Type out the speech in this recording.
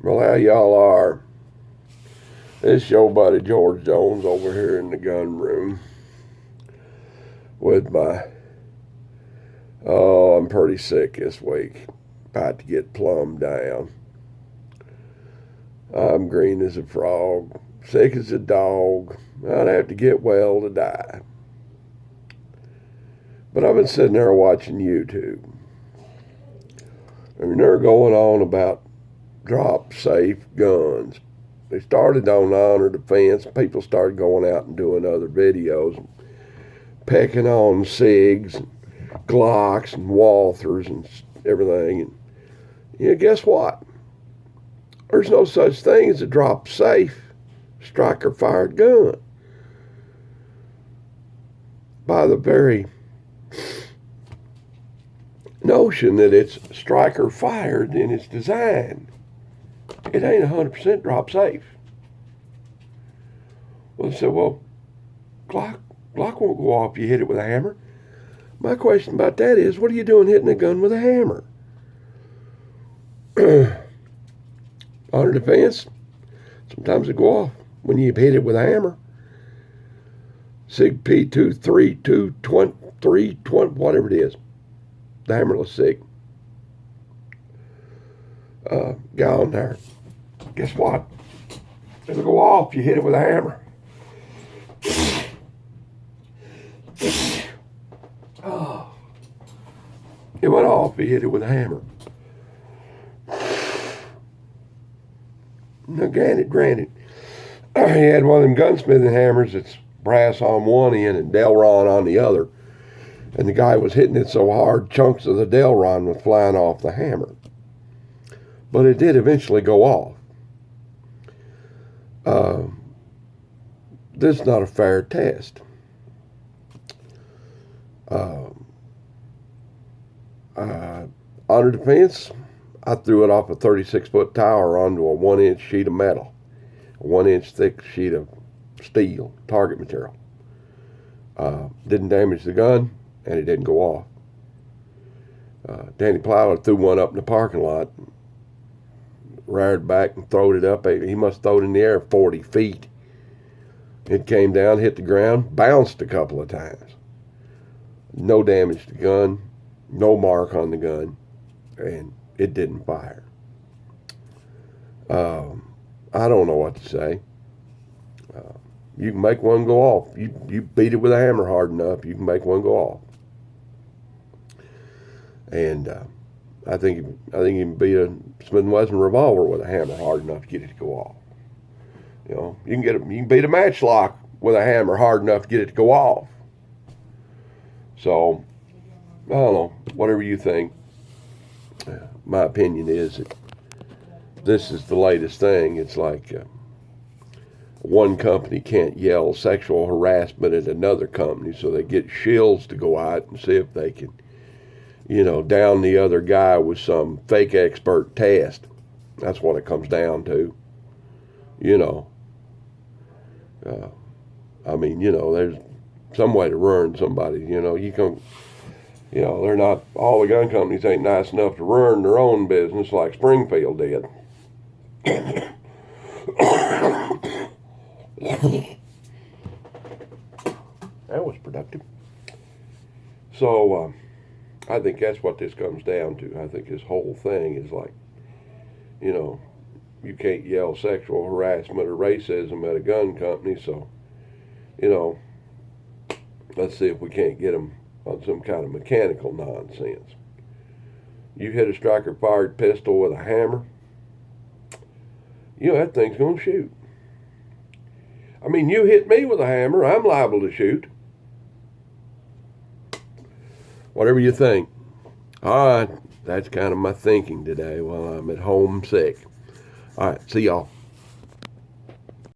Well, how y'all are? This is your buddy George Jones over here in the gun room with my, I'm pretty sick this week. About to get plumbed down. I'm green as a frog, sick as a dog. I'd have to get well to die. But I've been sitting there watching YouTube. And they're going on about drop safe guns. They started on honor defense. People started going out and doing other videos, pecking on SIGs, and Glocks, and Walthers, and everything. And guess what? There's no such thing as a drop safe striker fired gun. By the very notion that it's striker fired in its design, it ain't 100% drop safe. Well, they said, well, Glock won't go off if you hit it with a hammer. My question about that is, what are you doing hitting a gun with a hammer? Honor defense, sometimes it go off when you hit it with a hammer. SIG P232, 320, whatever it is. The hammerless SIG. Guy on there. Guess what? It'll go off if you hit it with a hammer. Oh. It went off if you hit it with a hammer. Now, granted, he had one of them gunsmithing hammers that's brass on one end and Delron on the other. And the guy was hitting it so hard, chunks of the Delron was flying off the hammer. But it did eventually go off. This is not a fair test. Honor defense, I threw it off a 36-foot tower onto a 1-inch sheet of metal, a 1-inch thick sheet of steel, target material. Didn't damage the gun, and it didn't go off. Danny Plowler threw one up in the parking lot, reared back and throwed it up. He must have thrown it in the air 40 feet. It came down, hit the ground, bounced a couple of times. No damage to the gun, no mark on the gun, and it didn't fire. I don't know what to say. You can make one go off. You beat it with a hammer hard enough, you can make one go off. And I think you can beat a Smith & Wesson revolver with a hammer hard enough to get it to go off. You can beat a matchlock with a hammer hard enough to get it to go off. So, I don't know, whatever you think. My opinion is that this is the latest thing. It's like one company can't yell sexual harassment at another company, so they get shills to go out and see if they can, down the other guy with some fake expert test. That's what it comes down to. There's some way to ruin somebody. They're not, all the gun companies ain't nice enough to ruin their own business like Springfield did. That was productive. So, I think that's what this comes down to. I think this whole thing is like, you can't yell sexual harassment or racism at a gun company, so, let's see if we can't get them on some kind of mechanical nonsense. You hit a striker-fired pistol with a hammer, that thing's going to shoot. I mean, you hit me with a hammer, I'm liable to shoot. Whatever you think. All right, that's kind of my thinking today while I'm at home sick. All right, see y'all.